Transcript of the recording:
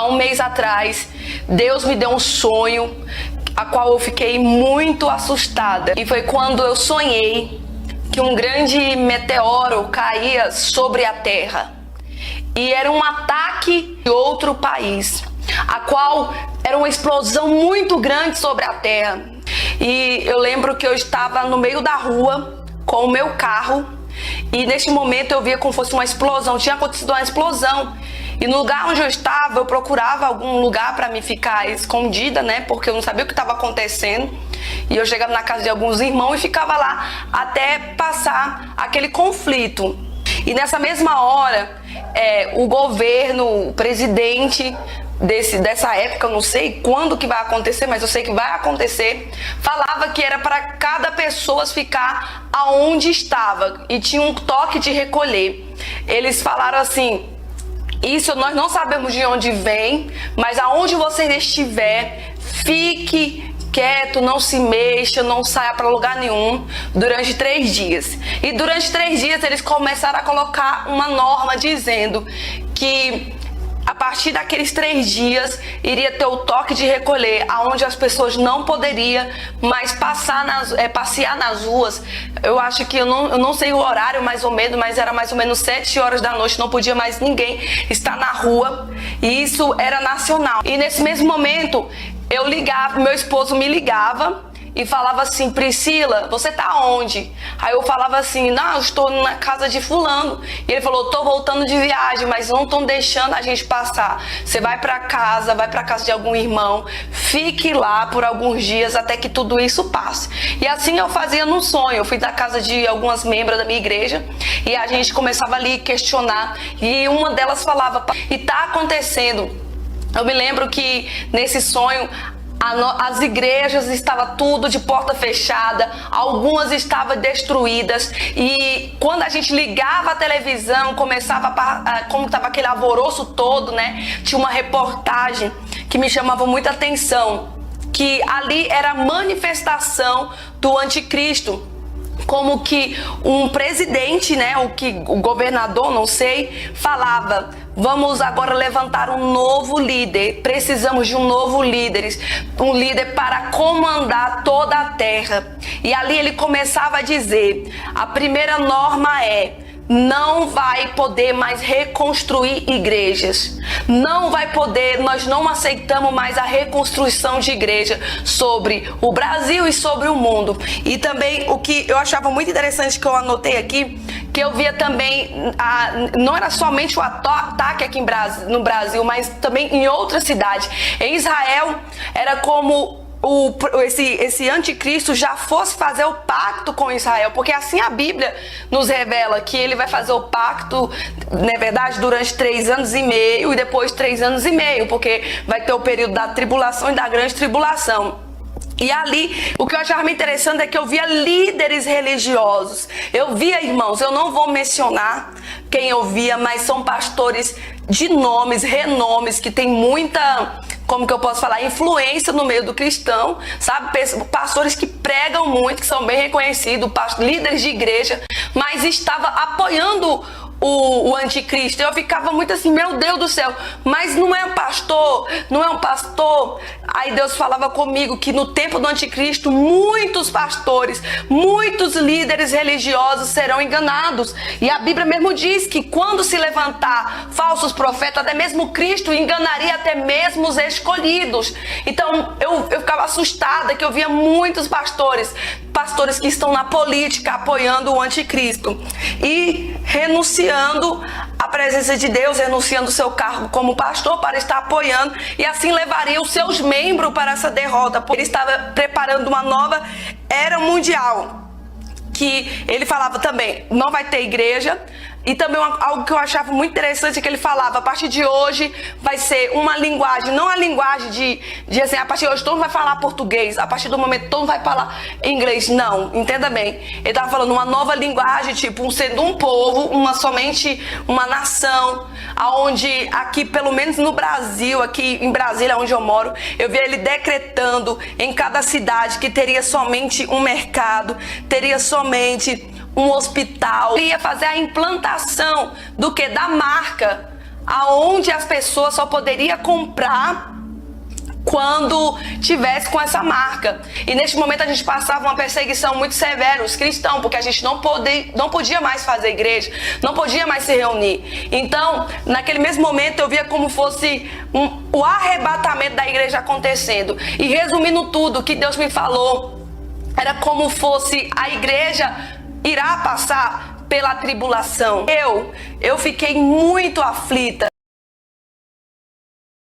Há um mês atrás, Deus me deu um sonho, a qual eu fiquei muito assustada. E foi quando eu sonhei que um grande meteoro caía sobre a Terra. E era um ataque de outro país, a qual era uma explosão muito grande sobre a Terra. E eu lembro que eu estava no meio da rua com o meu carro, e neste momento eu via como fosse uma explosão, tinha acontecido uma explosão. E no lugar onde eu estava, eu procurava algum lugar para me ficar escondida, né? Porque eu não sabia o que estava acontecendo. E eu chegava na casa de alguns irmãos e ficava lá até passar aquele conflito. E nessa mesma hora, o governo, o presidente dessa época, eu não sei quando que vai acontecer, mas eu sei que vai acontecer, falava que era para cada pessoa ficar aonde estava e tinha um toque de recolher. Eles falaram assim: isso nós não sabemos de onde vem, mas aonde você estiver, fique quieto, não se mexa, não saia para lugar nenhum durante 3 dias. E durante 3 dias eles começaram a colocar uma norma dizendo que a partir daqueles 3 dias iria ter o toque de recolher, aonde as pessoas não poderiam mais passear nas ruas. Eu acho que eu não sei o horário mais ou menos, mas era mais ou menos 7 horas da noite, não podia mais ninguém estar na rua, e isso era nacional. E nesse mesmo momento eu ligava, meu esposo me ligava e falava assim: Priscila, você tá onde? Aí eu falava assim: não, eu estou na casa de fulano. E ele falou: tô voltando de viagem, mas não estão deixando a gente passar. Você vai pra casa de algum irmão, fique lá por alguns dias até que tudo isso passe. E assim eu fazia no sonho. Eu fui na casa de algumas membros da minha igreja e a gente começava ali a questionar, e uma delas falava: e tá acontecendo. Eu me lembro que nesse sonho as igrejas estavam tudo de porta fechada, algumas estavam destruídas, e quando a gente ligava a televisão, começava como estava aquele alvoroço todo, né? Tinha uma reportagem que me chamava muita atenção, que ali era a manifestação do anticristo. Como que um presidente, né, o governador, não sei, falava: vamos agora levantar um novo líder, precisamos de um novo líder para comandar toda a terra. E ali ele começava a dizer: a primeira norma é: não vai poder mais reconstruir igrejas. Não vai poder, nós não aceitamos mais a reconstrução de igreja sobre o Brasil e sobre o mundo. E também o que eu achava muito interessante, que eu anotei aqui, que eu via também, não era somente o ataque aqui no Brasil, mas também em outras cidades. Em Israel, era como esse anticristo já fosse fazer o pacto com Israel, porque assim a Bíblia nos revela que ele vai fazer o pacto, na verdade, durante 3 anos e meio, e depois 3 anos e meio, porque vai ter o período da tribulação e da grande tribulação. E ali, o que eu achava muito interessante é que eu via líderes religiosos. Eu via, irmãos, eu não vou mencionar quem eu via, mas são pastores de nomes, renomes, que tem muita, como que eu posso falar, influência no meio do cristão, sabe? Pastores que pregam muito, que são bem reconhecidos, líderes de igreja, mas estava apoiando o anticristo. Eu ficava muito assim: meu Deus do céu, mas não é um pastor, não é um pastor. Aí Deus falava comigo que no tempo do anticristo muitos pastores, muitos líderes religiosos serão enganados. E a Bíblia mesmo diz que quando se levantar falsos profetas, até mesmo Cristo enganaria até mesmo os escolhidos. Então eu ficava assustada, que eu via muitos pastores que estão na política apoiando o anticristo e renunciando à presença de Deus, renunciando o seu cargo como pastor para estar apoiando, e assim levaria os seus membros para essa derrota, porque ele estava preparando uma nova era mundial, que ele falava também: não vai ter igreja. E também algo que eu achava muito interessante é que ele falava: a partir de hoje vai ser uma linguagem, não a linguagem de assim, a partir de hoje todo mundo vai falar português, a partir do momento todo mundo vai falar inglês. Não, entenda bem. Ele estava falando uma nova linguagem, tipo, sendo um povo, somente uma nação, aonde aqui, pelo menos no Brasil, aqui em Brasília, onde eu moro, eu vi ele decretando em cada cidade que teria somente um mercado, teria somente um hospital. Ia fazer a implantação do que? Da marca aonde as pessoas só poderiam comprar quando tivesse com essa marca. E neste momento a gente passava uma perseguição muito severa, os cristãos, porque a gente não podia mais fazer igreja, não podia mais se reunir. Então, naquele mesmo momento eu via como fosse o arrebatamento da igreja acontecendo. E resumindo tudo o que Deus me falou, era como fosse a igreja irá passar pela tribulação. Eu fiquei muito aflita.